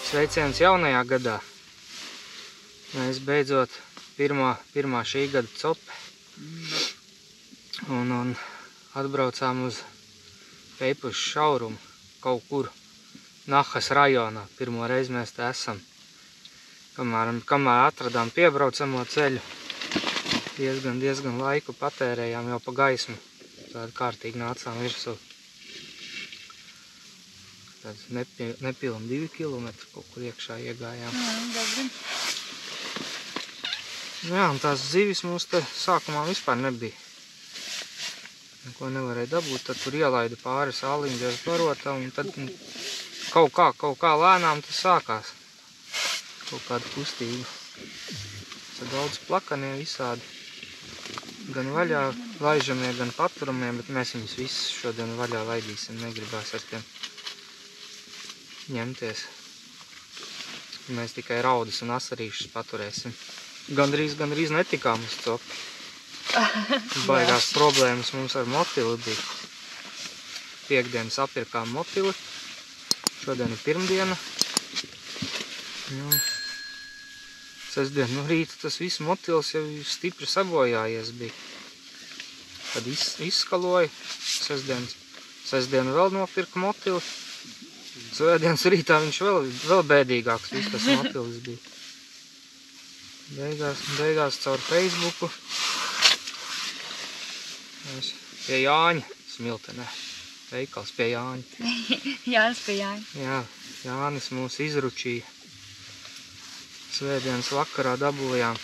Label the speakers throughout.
Speaker 1: Sveiciens jaunajā gadā. Mēs beidzot pirmā šī gada cope. Un atbraucām uz Peipušu šaurumu kaut kur Nahas rajonā. Pirmo reizi mēs te esam. Kamēr atradām piebraucamo ceļu, diezgan laiku patērējām jau pa gaismu. Tādu kārtīgi nācām virsū. Tāds nepilni 2 kilometri kaut kur iekšā iegājām. Jā, un tās zivis mums te sākumā vispār nebija. Neko nevarēja dabūt, tad tur ielaida pāri Sāliņģeres barotā, un tad kaut kā lēnām tas sākās. Kaut kāda kustība. Tad daudz plakanie visādi. Gan vaļā laižamie, gan paturamie, bet mēs viņus visus šodien vaļā laidīsim. Negribās ar tiem ņemties. Mēs tikai raudus un asarīšus paturēsim. Gandrīz netikām uz copi. Baigās problēmas mums ar motili bija. Piektdien sapirkām motili. Šodien ir pirmdiena. Sestdien no rīta tas viss motils jau stipri sabojājies bija. Tad izskaloja. Sestdien vēl nopirka motili. Svētdienas rītā viņš vēl bēdīgāks viss tas motilis bija. Beigās caur Facebooku. Pie Jāņa Smiltenē. Veikals pie Jāņa.
Speaker 2: Jānis pie Jāņa. Jā,
Speaker 1: Jānis mūs izručīja. Svētdienas vakarā dabūjām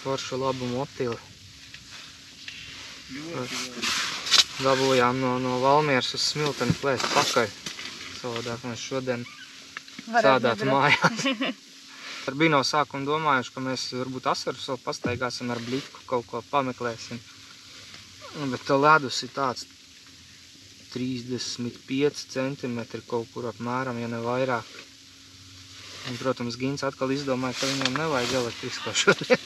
Speaker 1: foršu labu motili. Dabūjām no Valmieras uz Smilteni plēst pakaļ. Savādāk mēs šodien sādāt mājās. Ar biju no sākuma domājuši, ka mēs varbūt asarus vēl pastaigāsim ar blitku, kaut ko pameklēsim. Bet to ledus ir tāds 35 centimetri kaut kur apmēram, ja ne vairāk. Un, protams, Gins atkal izdomāja, ka viņam nevajag elektrisko šodien.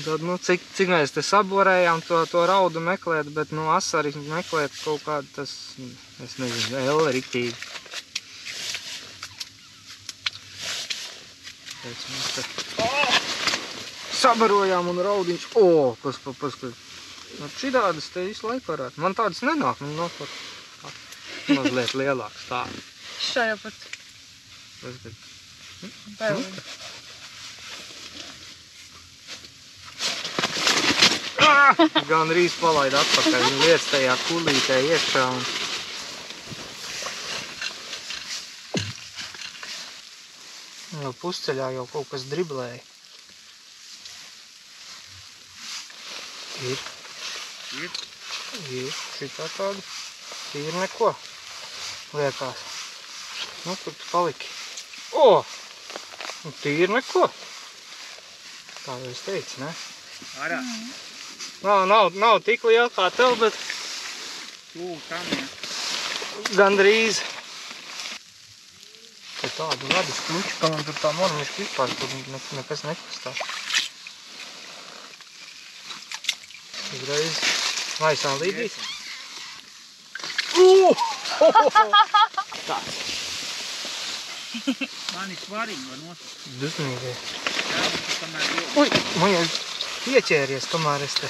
Speaker 1: Tad, cik mēs te saborējām to raudu meklēt, bet, asari meklēt kaut kādu tas, es nezinu, elle riktīgi. Pēc mēs te sabarojām un raudiņš, paskatīt. Šitādas te visu laiku varētu. Man tādas nenāk, man nāk mazliet lielāks tā.
Speaker 2: Šajā pat.
Speaker 1: Paskatīt. Gan rīz palaida atpakaļ, un liec tajā kulītē iekšā. Jau pusceļā jau kaut kas driblēja. Ir šitā tāda. Tīri neko. Liekās. Kur tu paliki? Tīri neko. Tā jau es teicu, ne?
Speaker 3: Arā.
Speaker 1: Nav tik liela kā tev, bet gandrīz. Te tādu ledus kluču, ka man tur tā mormiška vispār, tur nekas nekustās. Uzreiz maisām līdīt. Tāds.
Speaker 3: Man ir svarīgi var nosakt.
Speaker 1: Dusmīgi. Man jau ieķēries, kamēr es te.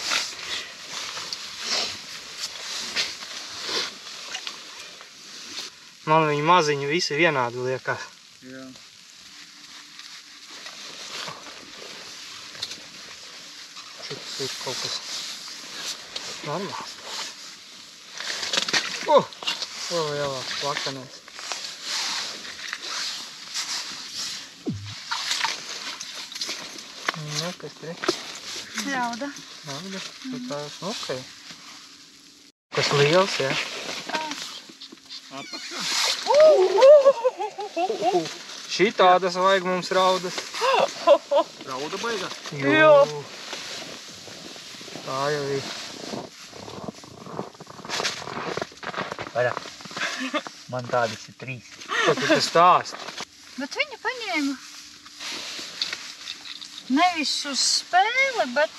Speaker 1: Man viņi maziņi visi vienādi liekas.
Speaker 3: Jā.
Speaker 1: Šitas ir kaut kas normāls. Vēl lielāks plakanēs. Kas te ir?
Speaker 2: Rauda.
Speaker 1: Rauda? Ok. Kas liels, jā?
Speaker 3: Apakšā?
Speaker 1: Šitādas vajag mums raudas.
Speaker 3: Rauda baigā?
Speaker 1: Jā. Tā jau ir.
Speaker 3: Vairā. Man tādas ir 3.
Speaker 1: Ko tu te stāsti?
Speaker 2: Bet viņa paņēma nevis uz spēli, bet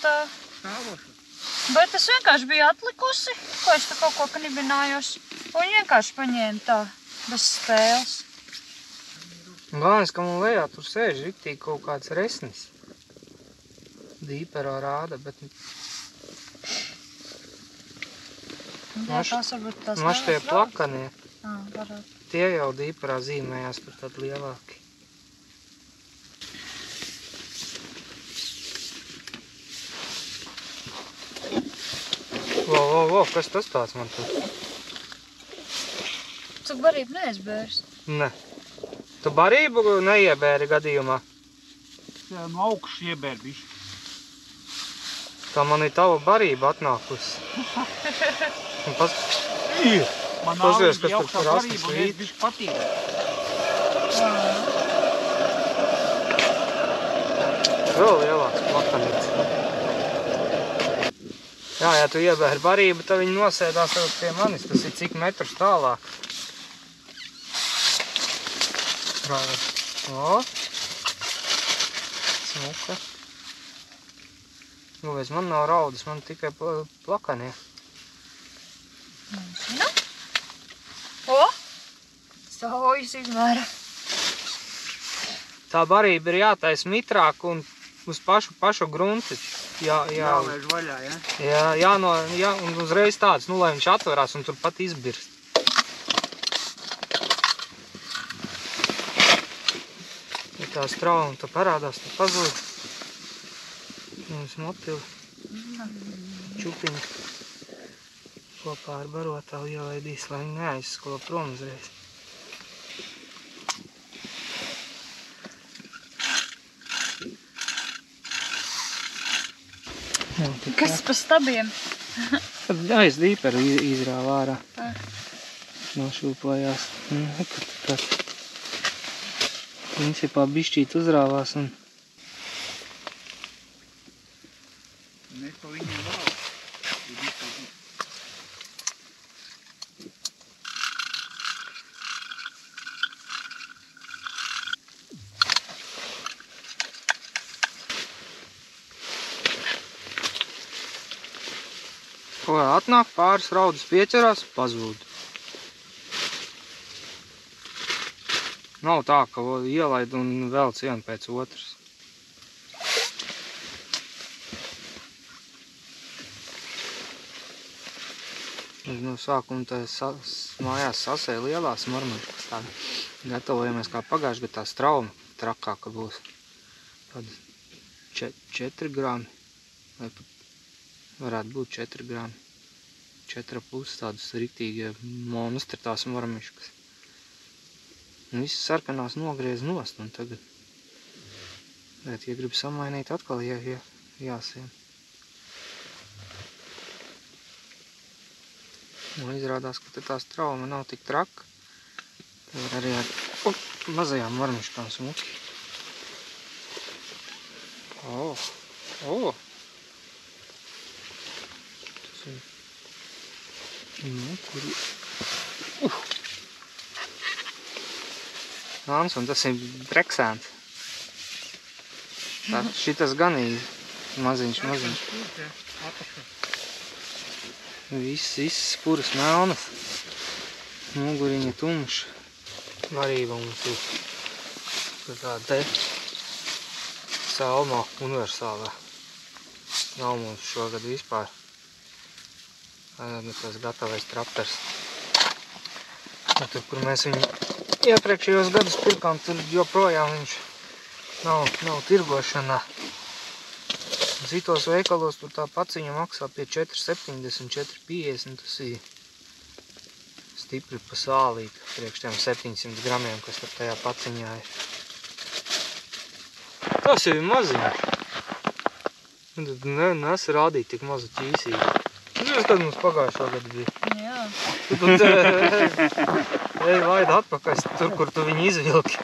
Speaker 2: es vienkārši biju atlikusi, ko es te kaut ko knibinājos. Un viņa vienkārši paņēma tā. Bez spēles.
Speaker 1: Galvenais, ka man lejā tur sēž riktīgi kaut kāds resnis. Dīperā rāda, bet...
Speaker 2: Jā, tās varbūt tās
Speaker 1: Maš tie plakanie.
Speaker 2: Varētu.
Speaker 1: Tie jau dīperā zīmējās tur tad lielāki. Vo, kas tas tāds man tur?
Speaker 2: Tu barību neizbērs.
Speaker 1: Ne. Tu barību neiebēri gadījumā?
Speaker 3: Jā, no augšas iebēr bišķi.
Speaker 1: Tā man ir tava barība atnākusi.
Speaker 3: Man
Speaker 1: Pazies, kas
Speaker 3: jau
Speaker 1: tur
Speaker 3: tā
Speaker 1: par asnes
Speaker 3: barība, un es
Speaker 1: vīt.
Speaker 3: bišķi patīk.
Speaker 1: Vēl lielāks plakanīts. Jā, ja tu iebēri barību, tad viņi nosēdās vēl pie manis. Tas ir cik metrus tālāk. O! Smuka. Lūdzu, man nav raudas, man tikai plakanie.
Speaker 2: Nu? O! Saujas izmēra.
Speaker 1: Tā barība ir jātais mitrāk un uz pašu grunti.
Speaker 3: Jālaiž vaļā, ja?
Speaker 1: Jā, un uzreiz tāds, nu, lai viņš atverās un tur pat izbirst. Ja tā strauma, tā parādās, tā pazūd. Mums motili. Čupiņi. Kopā ar barotāvu ielaidīs, lai viņi neaizskolo prom uzreiz.
Speaker 2: Kas pa stabiem?
Speaker 1: Tad aiz dīperu izrāva ārā. Nošūpojās. Tad principā bišķīt uzrāvās un...
Speaker 3: Un es pa viņiem vēl.
Speaker 1: Atnāk pāris raudas pieķerās, pazūd. Nav tā, ka ielaid un velc vienu pēc otras. No sākuma tā mājās sasēja lielās marmaļas. Gatavojamies kā pagājuši, bet tā strauma trakāka būs. Tad 4 grami. Vai pat varētu būt 4 grami. 4,5 tādas riktīgi monstri tās marmiškas. Un visas sarkanās nogriez nost, un tagad, ja grib samainīt, atkal jāsien. Un izrādās, ka tā strauma nav tik traka. Ir arī ar mazajām marmiškām smuki. Nāns, un tas ir breksēns. Šitas gan ir maziņš. Viss spuras melnas. Muguriņa tumša. Varība mums ir tāda te salmo universālā. Nav mums šogad vispār. Tas gatavais trapers. Tur, kur mēs viņu iepriekšējos gadus pirkām, tur joprojām viņš nav tirgošanā. Citos veikalos tur tā paciņa maksā pie 4,70, 4,50. Tas ir stipri pa sālīt priekš tiem 700 gramiem, kas tur tajā paciņā ir. Tas jau ir maziņš. Nes rādīt tik mazu ķīsību. Tas tad mums pagājušā gada bija.
Speaker 2: Jā.
Speaker 1: Tu ej Vaida atpakaļ tur, kur tu viņu izvilki.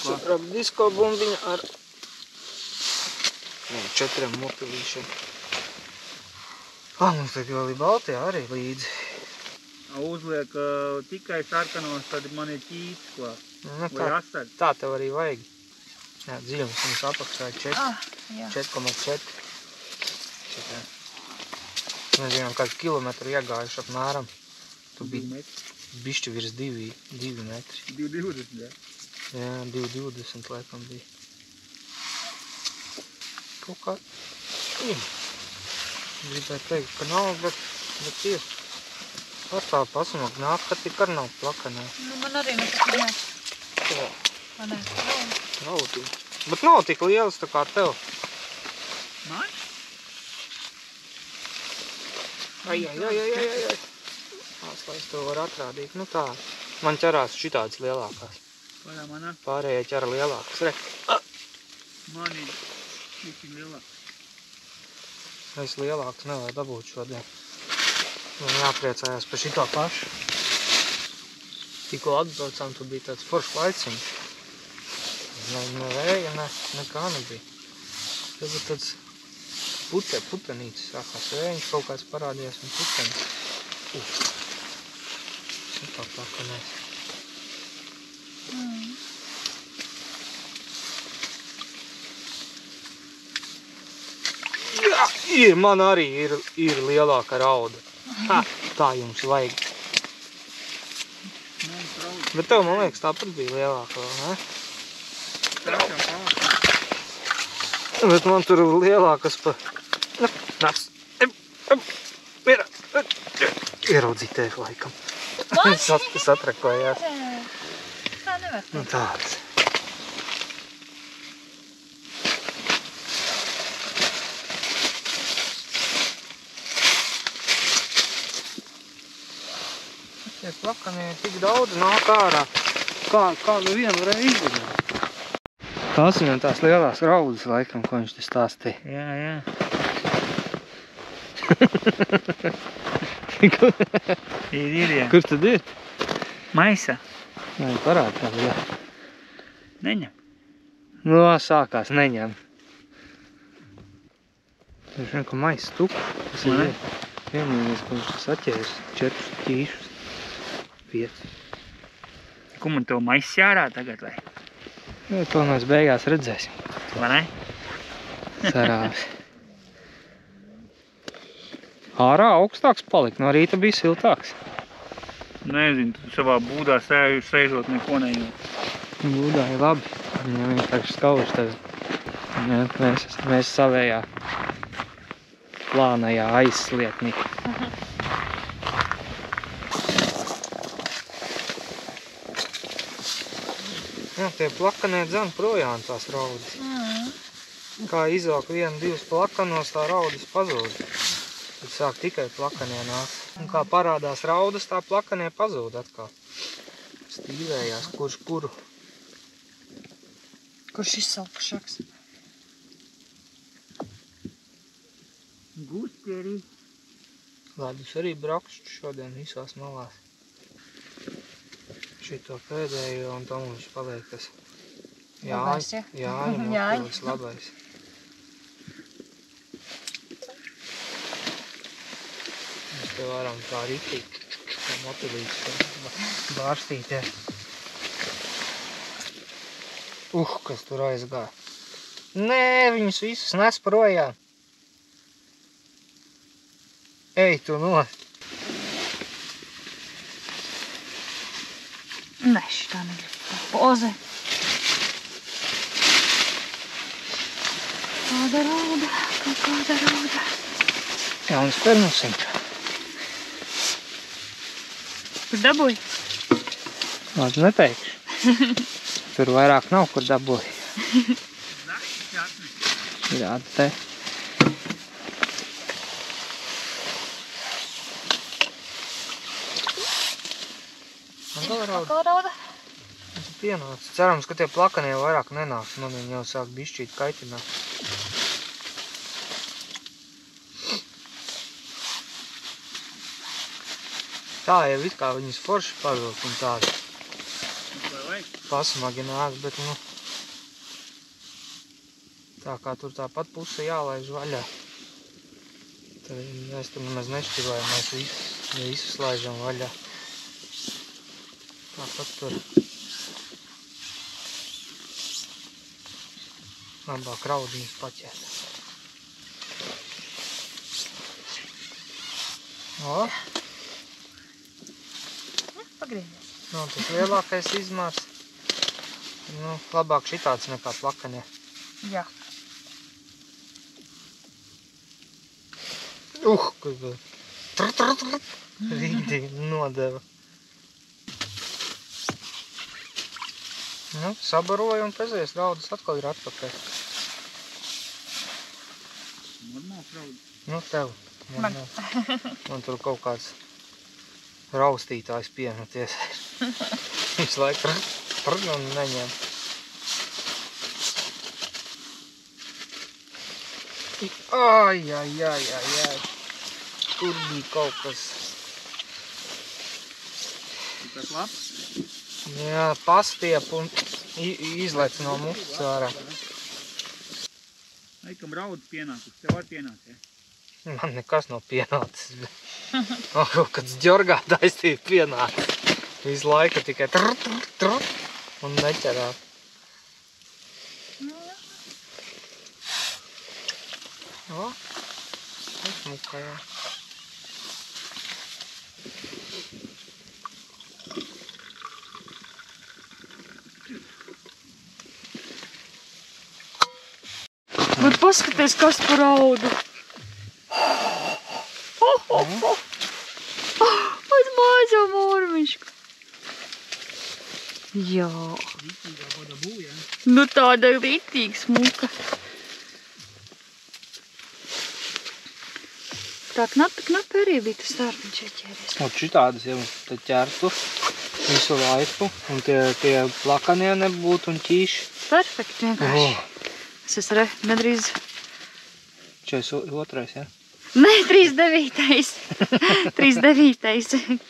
Speaker 1: Suprāt disko bumbiņa ar 4 motilīšiem. Mums tad vēl ir Baltijā arī līdzi.
Speaker 3: Uzliek tikai sarkanos, tad man ir ķīts klāt. Vai asari.
Speaker 1: Tā tev arī vajag. Jā, dziļums mums apakšā ir 4,4. Mēs zinām, kādu kilometru iegājuši apmēram. Tu biji bišķi virs 2 metri.
Speaker 3: 2,20, jā.
Speaker 1: Jā, 2,20 laikam bija. Kaut kā... Gribēju teikt, ka nav, bet ir. Pastāv pasamāk nāk, ka tik ar nav plakanē.
Speaker 2: Nu, man arī nekas nē.
Speaker 1: Jā.
Speaker 2: Man nē.
Speaker 1: Raudī. Bet nav tik lielas tā kā tev.
Speaker 3: Man?
Speaker 1: Ai. Lai es to varu atrādīt. Nu tā. Man ķerās šitādas lielākās.
Speaker 3: Kādā manā?
Speaker 1: Pārējie ķera lielākas. Re.
Speaker 3: Man ir tik lielāk.
Speaker 1: Es lielākas nevar dabūt šodien. Man jāpriecājās par šito pašu. Tikko atbraucām, tu bija tāds foršs laiciņš. Ne vēja, nekā nebija. Tagad tāds putenītis sākās. Vējiņš kaut kāds parādījās un putenis. Šitā plakanēs. Ir, man arī ir lielāka rauda. Ha, tā jums vajag. Bet tev, man liekas, tāpat bija lielāka vēl, ne? Bet man tur lielākas pa... Nāc. Ieraudzīties laikam. Satrakojās.
Speaker 2: Tā nevar teikt.
Speaker 1: Nu tāds. Tie plakanie tik daudz nāk ārā. Kā nevienu varēja izdarīt. Tās viņam tās lielās raudas laikam, ko viņš te stāstīja.
Speaker 3: Jā. Ir, jā.
Speaker 1: Kur tad ir?
Speaker 3: Maisa.
Speaker 1: Nē, parād tā, jā.
Speaker 3: Neņem.
Speaker 1: Nu, sākās neņem. Viņš vienkār maisa tuku. Tas ir vienīgais, ko viņš saķēris 4 ķīšus. 5.
Speaker 3: Ko man to maisa jārā tagad, vai?
Speaker 1: Jā, to mēs beigās redzēsim.
Speaker 3: Vai ne?
Speaker 1: Cerāvis. Ārā augstāks palika, no rīta bija siltāks.
Speaker 3: Nezinu, tu savā būdā sēžot neko nejūt.
Speaker 1: Būdā ir labi. Viņam vienkārši skauž tagad. Mēs savējā plānajā aizslietnī. Jā, tie plakanie dzen projām tās raudas. Kā izvelk 1-2 plakanos, tā raudas pazūd. Tad sāk tikai plakanie nāk. Un kā parādās raudas, tā plakanie pazūd atkal. Stīvējās, kurš kuru.
Speaker 2: Kurš izsalkušāks?
Speaker 3: Gusteri.
Speaker 1: Ledus arī brakšķi šodien visās malās. Šito pēdējo un tam viņš paliek tas
Speaker 2: Labais, ja?
Speaker 1: Jāņa motīvs labais. Mēs te varam tā ritīt, kā motīvīts bārstīties. Kas tur aizgāja. Nē, viņus visus nes projām. Ej, tu nost.
Speaker 2: Nē, šitā negribu. Poze. Kāda rauda, kāda rauda.
Speaker 1: Jauns pernusiņš.
Speaker 2: Kur dabūji?
Speaker 1: Lāds neteikšu. Tur vairāk nav, kur dabūji. Jā, te.
Speaker 2: Atkal rauda?
Speaker 1: Pienāca. Cerams, ka tie plakanie vairāk nenāks. Man viņi jau sāk bišķīt kaitināt. Tā jau it kā viņas forši pazūk un tādi pasmagi nāk, bet nu tā kā tur tāpat puse jālaiž vaļā. Tad mēs tur nemaz nešķirojam, mēs visus laižam vaļā. Tāpat tur labāk raudiņus paķēt.
Speaker 2: pagriezies.
Speaker 1: Nu, tas lielākais izmērs. Nu, labāk šitāds nekā plakanie.
Speaker 2: Jā.
Speaker 1: Kas bija? Rīdīgi nodeva. Nu, sabaroju un pezēs raudas atkal ir atpakaļ.
Speaker 3: Normāls raudas.
Speaker 1: Nu, tev. Man tur kaut kāds raustītājs pienoties. Visu laiku un neņem. Ai. Tur bija kaut kas.
Speaker 3: Tas labs?
Speaker 1: Jā, pastiep un izlec no mutas ārā.
Speaker 3: Laikam raudas pienākus. Tev var pienākt, ja?
Speaker 1: Man nekas nav pienācis. Kaut kāds ģorgātājs tie pienācis. Visu laiku tikai trr un neķerāt. O, uzmuka, jā.
Speaker 2: Bet paskaties, kas par audu. Uz mazo mormišku. Jā.
Speaker 3: Rītīgā kāda bū, ja?
Speaker 2: Nu tāda rītīga smuka. Tā knapi arī bija tas dārbiņš ieķēries.
Speaker 1: Un šitādas jau te ķertu visu laiku. Un tie plakanie nebūtu un ķīši.
Speaker 2: Perfekti vienkārši. Es esmu nedrīz...
Speaker 1: 42, ja?
Speaker 2: Nē, 39. 39.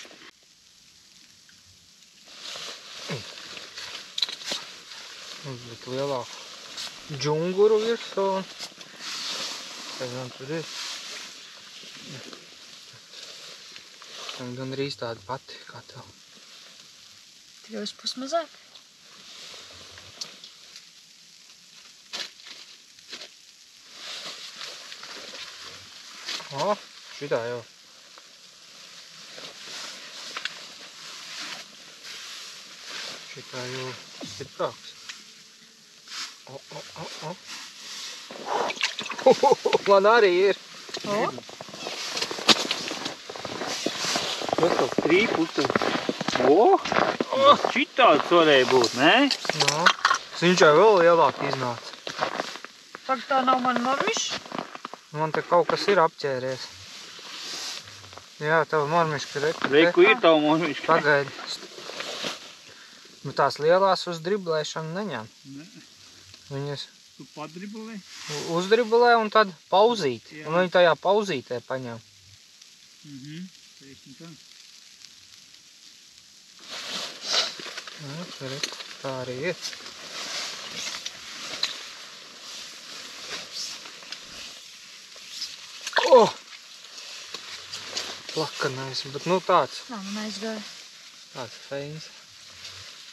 Speaker 1: Bet lielāku džunguru virsū. Kas gan tur ir? Gan arī tāda pati kā tev.
Speaker 2: Tur jau uz pusmazāk.
Speaker 1: O, šitā jau. Šitā jau stiprāks. O. Man arī ir.
Speaker 2: O,
Speaker 3: Tas kaut trīpus. Šitāds varēja būt, ne?
Speaker 1: No. Viņš jau vēl lielāk iznāca.
Speaker 2: tak tā nav man marmiša.
Speaker 1: Man te kaut kas ir apķēries. Jā, tava marmiška
Speaker 3: Reiku ir tavu mormiška.
Speaker 1: Pagaidi. Nu tās lielās uz driblēšanu neņem.
Speaker 3: Ne.
Speaker 1: Viņas
Speaker 3: Tu padribulē?
Speaker 1: uzdriblē un tad pauzīt.
Speaker 3: Jā.
Speaker 1: Un viņi tajā pauzītē paņem.
Speaker 3: Teiksim tā.
Speaker 1: Nu, tā arī ir. Oh! Plakanais, bet nu tāds.
Speaker 2: Nā, man aizgāja.
Speaker 1: Tāds feins.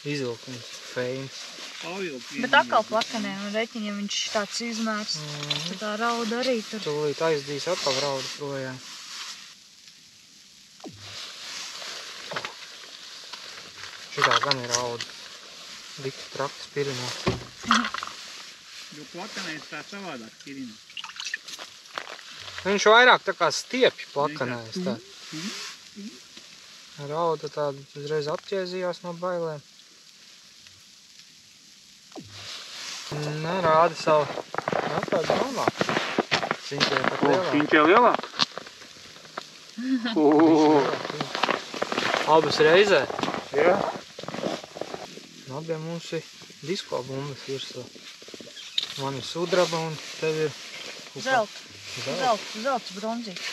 Speaker 1: Izvilkums feins.
Speaker 3: Pavilk
Speaker 2: Bet atkal plakanē un reķiņiem viņš tāds izmērs. Tad tā rauda arī tur.
Speaker 1: Tūlīt aizdīs atkal raudu projām. Šitā gan ir rauda. Dikti traki spirināt.
Speaker 3: Jo plakanais tā savādāk spirina.
Speaker 1: Viņš vairāk tā kā stiepj plakanais. Tā. Rauda tāda uzreiz apķēzījās no bailēm. Rāda savu. Jā, tāda normāla. Viņš ir pat lielāk.
Speaker 3: Viņš jau lielāk?
Speaker 1: Abas reizē.
Speaker 3: Jā.
Speaker 1: Abiem mums ir disko bumbas virsū. Man ir sudraba un tev ir...
Speaker 2: Zelts bronzīts.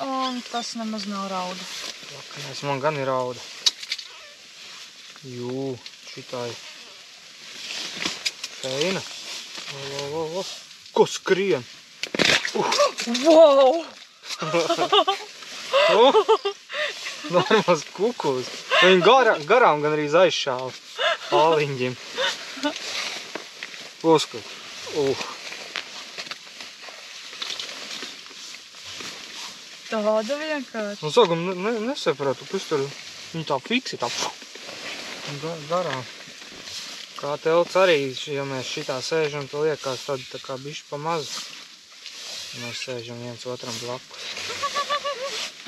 Speaker 2: Un tas nemaz nav rauda.
Speaker 1: Lakanais man gan ir rauda. Jū, šitā ir feina. Ko skrien?
Speaker 2: Wow!
Speaker 1: Normāls kukus. Viņi garām gan arī aizšāva āliņģim. Uzskat.
Speaker 2: Tāda vienkārši.
Speaker 1: Un sākam nesapratu, kas tur, viņi tā fiksi, tā garām. Kā telts arī, ja mēs šitā sēžam, tad liekas tad tā kā bišķi pa mazu. Mēs sēžam viens otram blakus.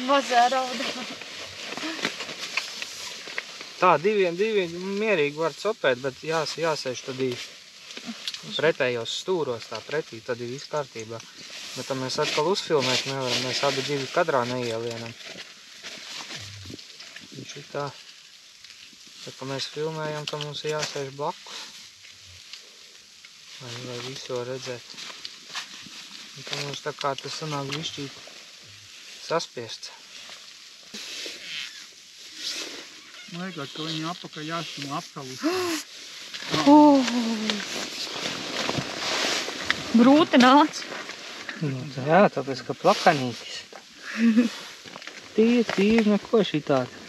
Speaker 2: Mazā raudā.
Speaker 1: Tā, divi mierīgi var copēt, bet jāsēž tad pretējos stūros, tā pretī, tad ir viss kārtībā. Bet tad mēs atkal uzfilmēt nevaram, mēs abi divi kadrā neielienam. Un šitā, tad, kad mēs filmējam, tad mums ir jāsēž blakus. Lai visu var redzēt. Un tad mums tā kā tas sanāk bišķīt saspiests.
Speaker 3: Man liekas, ka viņi apakaļ jāstum apkalus.
Speaker 2: Grūti nāc.
Speaker 1: Jā, tāpēc, ka plakanītis. Tīri, neko šitādi.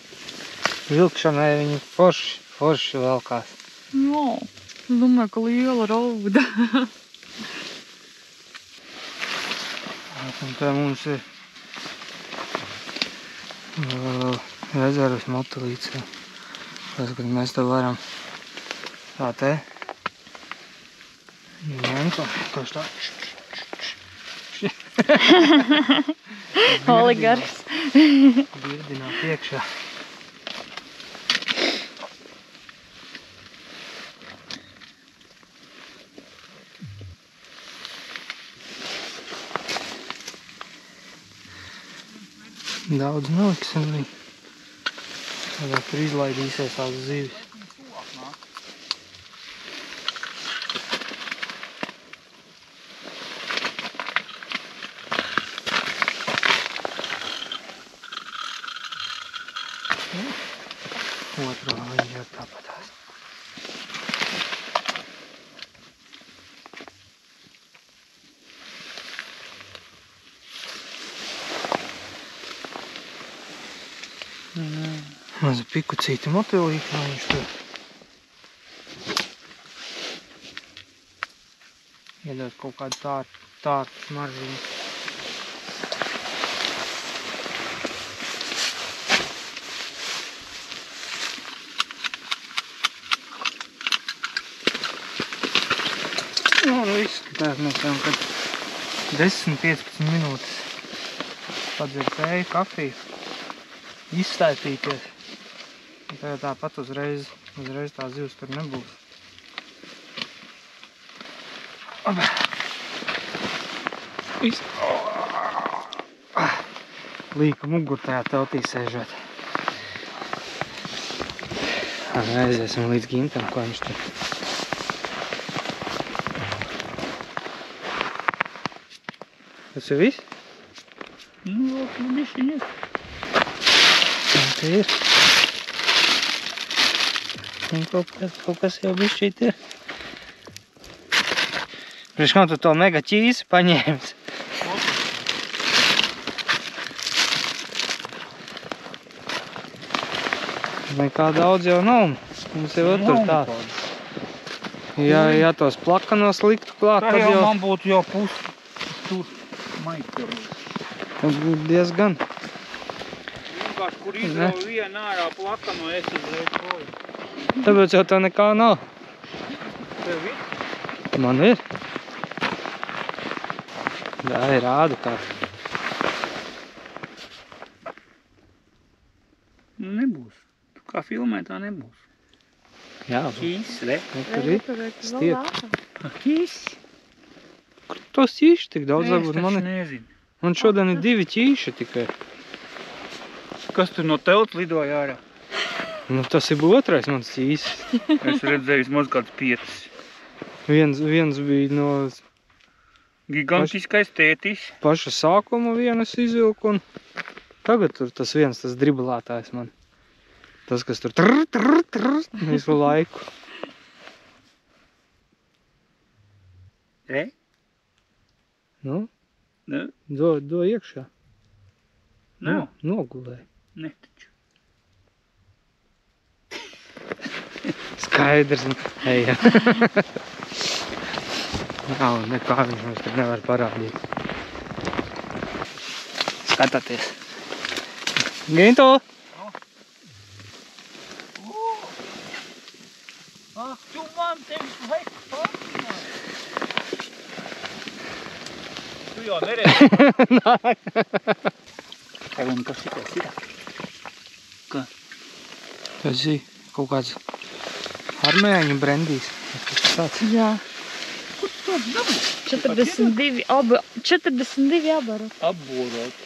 Speaker 1: Vilkšanai viņi forši velkās.
Speaker 2: Jā, es domāju, ka liela rauda.
Speaker 1: Un tā mums ir rezervas motelīts. Tas, kad mēs to varam tā te ņemt un koši tā
Speaker 2: Oligaris.
Speaker 1: birdināt iekšā. Daudz neliksim viņu. Tādā tur izlaidīsies tās zivis. Otro viņi ir tāpatās. Maza pikucīta motelīka, viņš tur iedod kaut kādu tārtu smarziņu. Un viss, skatās, mēs varam kad 10-15 minūtes padzert tēju, kafiju, izstaipīties. Un tagad tāpat uzreiz tā zivs tur nebūs. Viss. Līka mugur tajā teltī sēžot. Aiziesim līdz Gintam, ko viņš tur. Tas ir viss?
Speaker 3: Nu, bišķiņ ir.
Speaker 1: Tā ir. Un kaut kas jau bišķīt ir. Priekš kam tu to mega ķīsi paņēmis? Nekā daudz jau nav. Mums jau tur tā. Ja tos plakanos liktu klāt,
Speaker 3: Tā
Speaker 1: tad
Speaker 3: jau
Speaker 1: jau
Speaker 3: man būtu jau pusi tur maitēlis.
Speaker 1: tas būtu diezgan.
Speaker 3: Vienkārši, kur izrauj vienu ārā plakano, es uzreiz koju.
Speaker 1: Tāpēc jau tev nekā nav.
Speaker 3: Tev ir?
Speaker 1: Man ir. Jā, rāda kā.
Speaker 3: Nu, nebūs. Tu kā filmē, tā nebūs.
Speaker 1: Jā,
Speaker 3: Kīs, re?
Speaker 1: tur ir stiep.
Speaker 3: Kīs?
Speaker 1: Kur tos ķīši tik daudz
Speaker 3: Es
Speaker 1: varbūt
Speaker 3: taču
Speaker 1: man ir?
Speaker 3: nezinu.
Speaker 1: Man šodien ir 2 ķīši tikai.
Speaker 3: Kas tur no telts lidoja ārā?
Speaker 1: Nu, tas ir otrais mans ķīsis.
Speaker 3: Es redzēju vismaz kāds 5.
Speaker 1: Viens bija no
Speaker 3: Gigantiskais tētis.
Speaker 1: paša sākuma vienas izvilku un tagad tur tas viens, tas driblētājs man. Tas, kas tur visu laiku.
Speaker 3: Re?
Speaker 1: Nu,
Speaker 3: Nu,
Speaker 1: do iekšā.
Speaker 3: nav.
Speaker 1: Nogulēja.
Speaker 3: Ne taču.
Speaker 1: Skaidrs. Ejam. Nav nekā viņš mums tur nevar parādīt. skatāties. Gintu!
Speaker 3: Ak, tu man tevis vajag pārtināt. Tu jau neredzi. Tev un kas šitais ir? Ka?
Speaker 1: Tas ir kaut kāds armēņu brendīs. Tāds.
Speaker 2: Jā.
Speaker 3: Kur tu tāds dabū?
Speaker 2: 42 abaru.
Speaker 3: Apborot.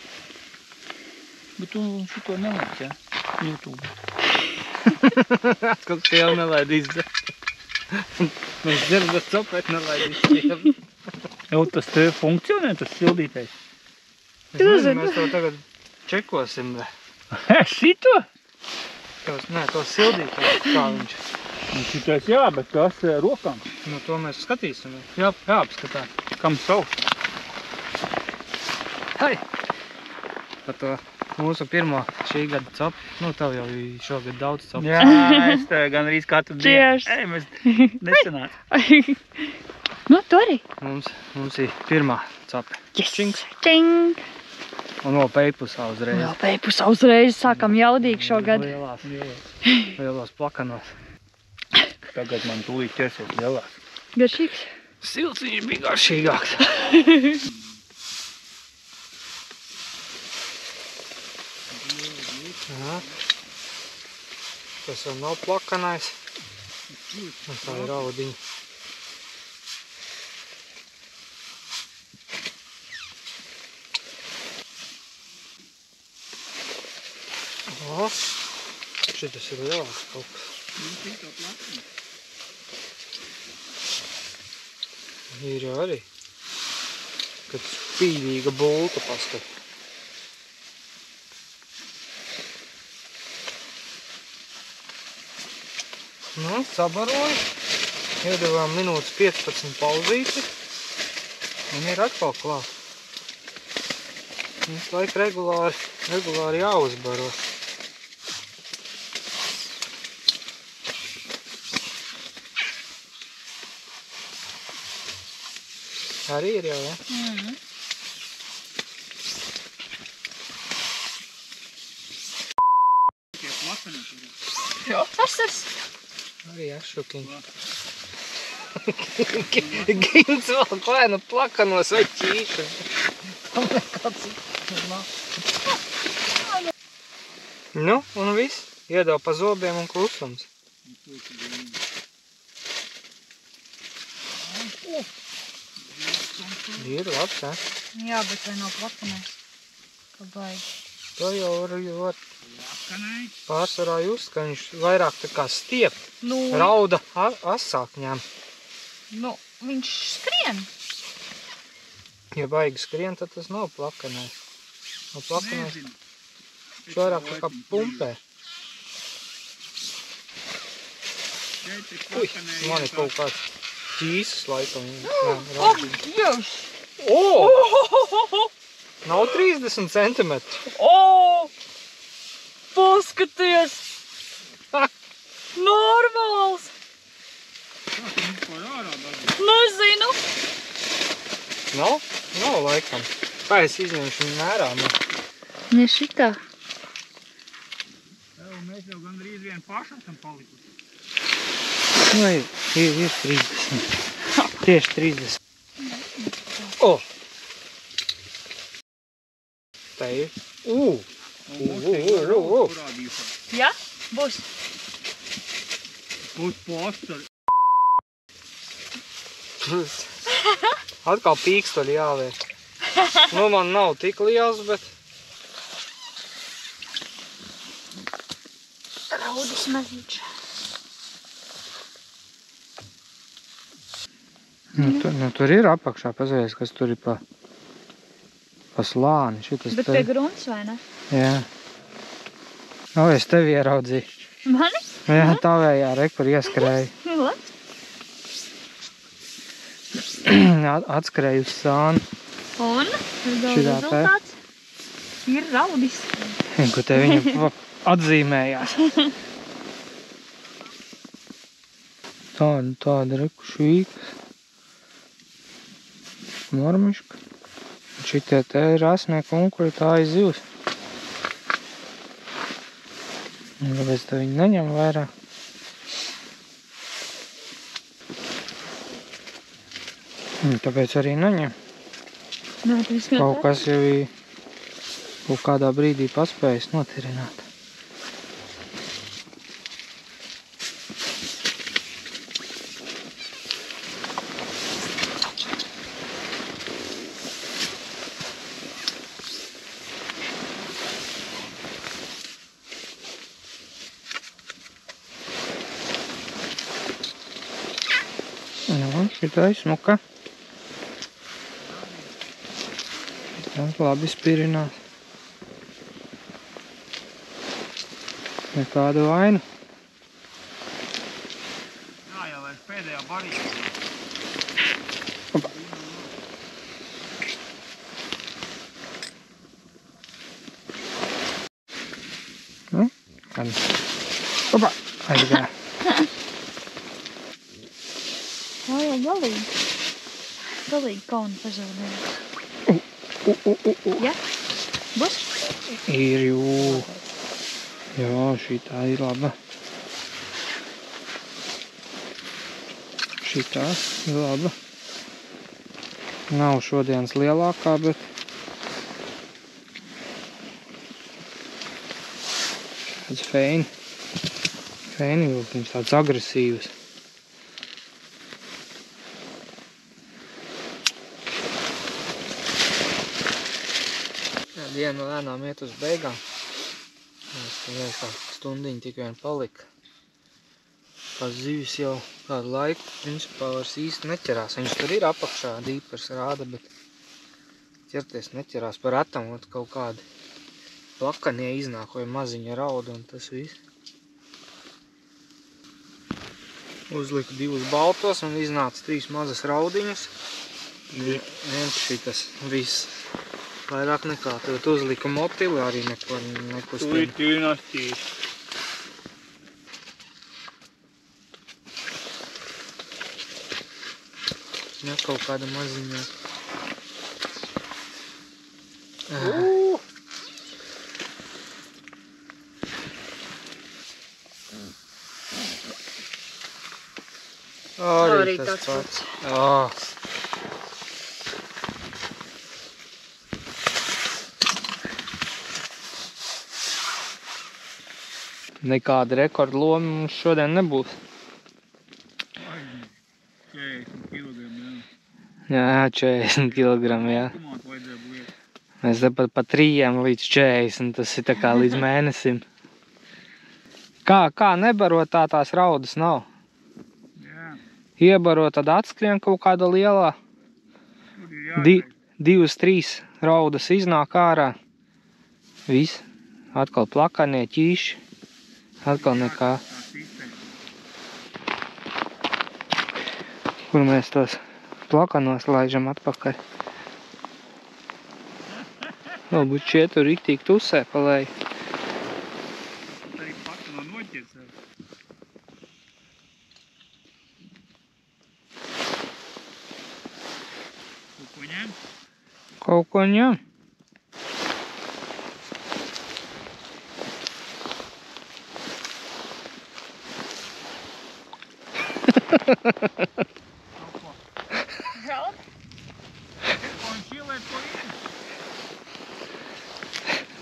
Speaker 3: Bet tu šito nelaic, ja? YouTube.
Speaker 1: Atkal stievu nelaidīs. Mēs dzirdat copēt nelaidīs stievu.
Speaker 3: Jau tas te funkcionē, tas sildītais.
Speaker 1: Es nezinu, mēs to tagad čekosim.
Speaker 3: Šito?
Speaker 1: Nē, to sildītāju, kā viņš.
Speaker 3: Šitais jā, bet tas rokām.
Speaker 1: Nu, to mēs skatīsim. Jāapskatās.
Speaker 3: Kam savs?
Speaker 1: Hai! Par to mūsu pirmo šī gada copu. Nu, tev jau šogad daudz copu.
Speaker 3: Jā, es te gan arī katru dienu.
Speaker 2: Cheers.
Speaker 3: Ei, mēs nesanāc.
Speaker 2: Nu, tu arī.
Speaker 1: Mums ir pirmā copa.
Speaker 2: Yes.
Speaker 1: Činks.
Speaker 2: Čing.
Speaker 1: Un vēl peipusā uzreiz.
Speaker 2: Jā, peipus uzreiz sākam jaudīgi šogad.
Speaker 1: Lielās plakanos.
Speaker 3: Tagad man tūlīt ķersies lielās.
Speaker 2: Garšīgs.
Speaker 1: Silts viņš bija garšīgāks. Jā. Tas jau nav plakanais. Un tā ir audiņa. O, šitas ir lielāks kaut kas. Ir jau arī, kad spīdīga bulta paskat. Nu, sabaroju, iedevām minūtes 15 pauzīti un ir atkal klāt. Visu laiku regulāri jāuzbaro. Arī ir jau, ja?
Speaker 2: Tas.
Speaker 1: Arī ašukiņi. Gints vēl klaina plakanos vai ķīši. Tam nekāds nav. Nu, un viss. Iedeva pa zobiem un klusums. Ir labs, ja?
Speaker 2: Jā, bet vai nav plakanais? Kā baigi.
Speaker 1: To jau var pārsvarā just, ka viņš vairāk tā kā stiep.
Speaker 2: Nu,
Speaker 1: Rauda asākņām.
Speaker 2: nu, viņš skrien.
Speaker 1: Ja baigi skrien, tad tas nav plakanais. No plakanais viņš vairāk tā kā pumpē. Ui, man ir kaut kāds ķīsas laikam.
Speaker 2: Ak, jūs!
Speaker 1: O! Nav 30 centimetri.
Speaker 2: O! Paskaties! Normāls! Nezinu.
Speaker 1: Nav? Nav laikam. Kā es izņemšu mērā?
Speaker 2: Ne šitā.
Speaker 3: Mēs jau gandrīz vien paši esam palikuši.
Speaker 1: Nu, ir 30. Tieši 30. O! Tā ir.
Speaker 2: Jā? Būs.
Speaker 3: Būs posturi.
Speaker 1: Atkal pīkstoļi jāliek. Nu, man nav tik liels, bet...
Speaker 2: Raudis mazīč.
Speaker 1: Nu, tur ir apakšā, pazīties, kas tur ir pa slāni. Šitas
Speaker 2: Bet pie grunts, vai ne?
Speaker 1: Jā. O, es tevi ieraudzīju.
Speaker 2: Mani?
Speaker 1: Jā, tavējā, rek, kur ieskrēja.
Speaker 2: Labs.
Speaker 1: Atskrēju uz sāni.
Speaker 2: Un?
Speaker 1: Šitā te.
Speaker 2: Rezultāts ir raudis.
Speaker 1: Ko te viņa atzīmējās. Tāda reku švīkas. Normiška. Šitie te ir asnie kunkuļi, tā ir zivs. Un kāpēc te viņi neņem vairāk? Tāpēc arī neņem.
Speaker 2: Nē, tu viss
Speaker 1: Kaut kas jau kaut kādā brīdī paspējis notirināt. Nu, šitā ir smuka. Tas labi spirinās. Nekādu vainu.
Speaker 3: Jā, jau vairs pēdējā barība.
Speaker 1: Opa. Nu, kad? Opa, aizgāja.
Speaker 2: Tā jau galīgi. Galīgi kauni pazaudēja. Ja? Būs?
Speaker 1: Ir jū. Jā, šitā ir laba. Šitā ir laba. Nav šodienas lielākā, bet tāds feini. Feini, viņš tāds agresīvs. Diena lēnām iet uz beigām. Es liekas, kā stundiņa tik vien palika. Tās zivis jau kādu laiku, principā vairs īsti neķerās. Viņš tur ir apakšā, dīpers rāda, bet ķerties neķerās. Par retam kaut kādi plakanie iznāk vai maziņa rauda un tas viss. Uzliku 2 baltos un iznāca 3 mazas raudiņas. Viens šitas viss. Vairāk nekā. Tad uzliku motili, arī neko nekustinu.
Speaker 3: Tūlīt tīrinās ķīši.
Speaker 1: Ja, kaut kāda maziņā. Arī tas pats. Nekāda rekorda loma mums šodien nebūs.
Speaker 3: 40 kilogrami, jā.
Speaker 1: Jā, 40 kilogrami, jā.
Speaker 3: Tomātu vajadzēja būt.
Speaker 1: Mēs te pa 3 līdz 40, tas ir tā kā līdz mēnesim. Kā nebarot, tā tās raudas nav.
Speaker 3: Jā.
Speaker 1: Iebarot, tad atskrien kaut kāda lielā.
Speaker 3: Tur ir
Speaker 1: 2-3 raudas iznāk ārā. Viss. Atkal plakanie, ķīši. Atkal nekā. Kur mēs tos plakanos laižam atpakaļ. Varbūt šie tur riktīgi tusē palēja.
Speaker 3: Arī plakano noķers. Kaut ko ņem?
Speaker 1: Kaut ko ņem.
Speaker 2: Raud?
Speaker 3: Ko viņš ielēt to vienu?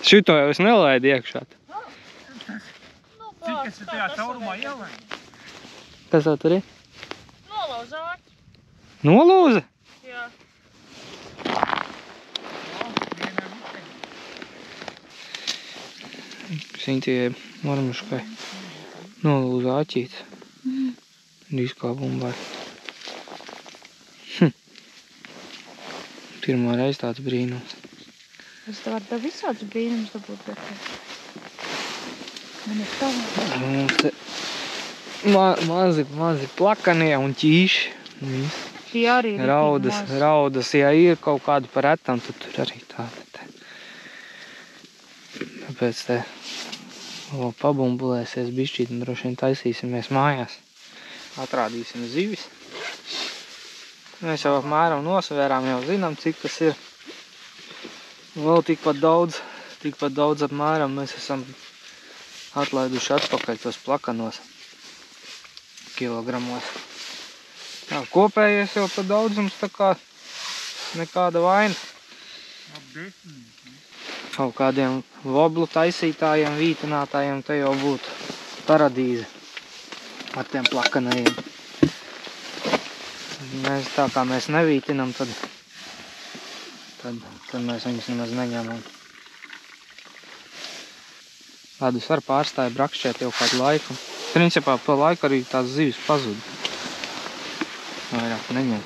Speaker 1: Šito jau es nelaidu iekšā.
Speaker 3: Cik es tajā šaurumā ielēt?
Speaker 1: Kas tā tur ir?
Speaker 2: Nolauza āķi.
Speaker 1: Nolūza?
Speaker 2: Jā.
Speaker 1: Sintie marmuškai nolūza āķīt. Viskā bumbai. Pirmā reize tāds brīnums.
Speaker 2: Es te varu visādus brīnums dabūt, bet man ir tā.
Speaker 1: Mums te mazi plakanie un ķīši. Viss.
Speaker 2: Tie arī ir
Speaker 1: Raudas, ja ir kaut kādu par retam, tad tur arī tāda te. Tāpēc te vēl pabumbulēsies bišķīt un droši vien taisīsimies mājās. Atrādīsim zivis. Mēs jau apmēram nosvērām, jau zinām, cik tas ir. Vēl tikpat daudz apmēram mēs esam atlaiduši atpakaļ tos plakanos kilogramos. Tā, kopējais jau pa daudzums tā kā nekāda vaina.
Speaker 3: Ap 10.
Speaker 1: Kaut kādiem voblu taisītājiem, vītinātājiem te jau būtu paradīze ar tiem plakanajiem. Mēs tā kā mēs nevītinam, tad mēs viņus nemaz neņemam. Ledus var pārstāja brakšķēt jau kādu laiku. Principā pa laiku arī tās zivis pazuda. Vairāk neņem.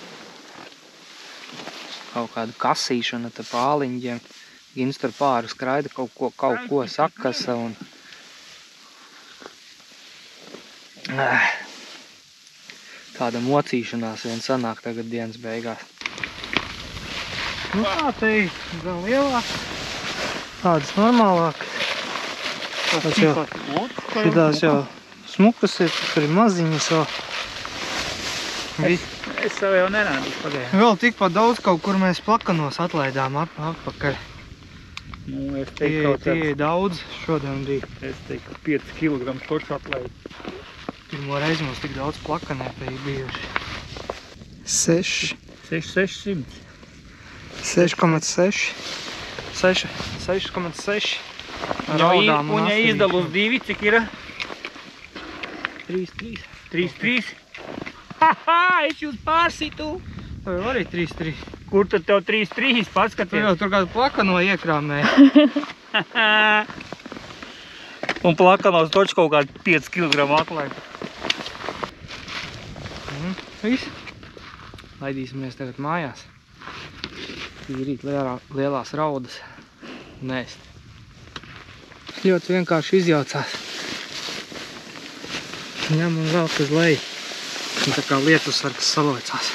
Speaker 1: Kaut kāda kasīšana te pāliņģiem. Gins tur pāri skraida, kaut ko sakasa un... Tāda mocīšanās vien sanāk tagad dienas beigās. Nu tā te ir gan lielāk, tādas normālāk. Šitās jau smukas ir, tur ir maziņas vēl.
Speaker 3: Es savu jau nerādu pagājām.
Speaker 1: Vēl tikpat daudz kaut kur mēs plakanos atlaidām atpakaļ.
Speaker 3: Nu, es teiktu kaut
Speaker 1: Tie ir daudz šodien bija.
Speaker 3: Es teiktu 5 kg toču atlaidu.
Speaker 1: Pirmo reizi mums tik daudz plakanē te ir bijuši. 6.
Speaker 3: 600.
Speaker 1: 6,6. 6,6.
Speaker 3: Un ja izdal uz 2, cik ir?
Speaker 1: 3,3.
Speaker 3: 3,3. Haha, es jūs pārsitu.
Speaker 1: Vai arī 3,3.
Speaker 3: Kur tad tev 3,3
Speaker 1: Tur
Speaker 3: paskaties?
Speaker 1: jau tur kādu plakano iekrāmē.
Speaker 3: Un plakanos toču kaut kādi 5 kg atlaidu.
Speaker 1: Viss. Laidīsimies tagad mājās. Tīrīt lielās raudas un ēst. Ļoti vienkārši izjaucās. Ņem un velk uz leju. Un tā kā lietusvarkas salocās.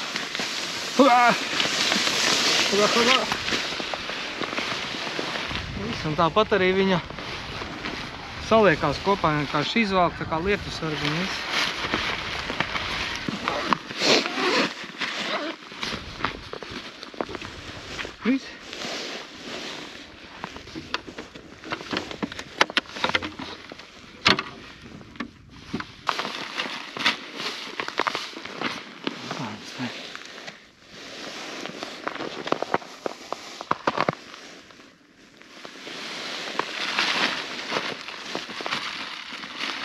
Speaker 1: Viss, un tāpat arī viņa saliekās kopā, vienkārši izvelk tā kā lietusvarga un viss. Viss.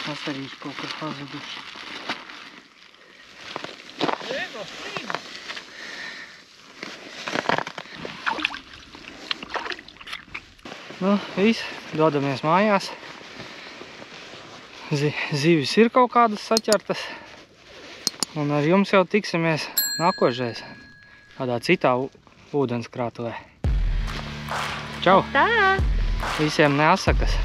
Speaker 1: Astarīši kaut kur pazuduši. Nu, viss, dodamies mājās. Zivis ir kaut kādas saķertas. Un ar jums jau tiksimies nākošais kādā citā ūdenskrātuvē. Čau!
Speaker 2: Tā!
Speaker 1: Visiem neasakas!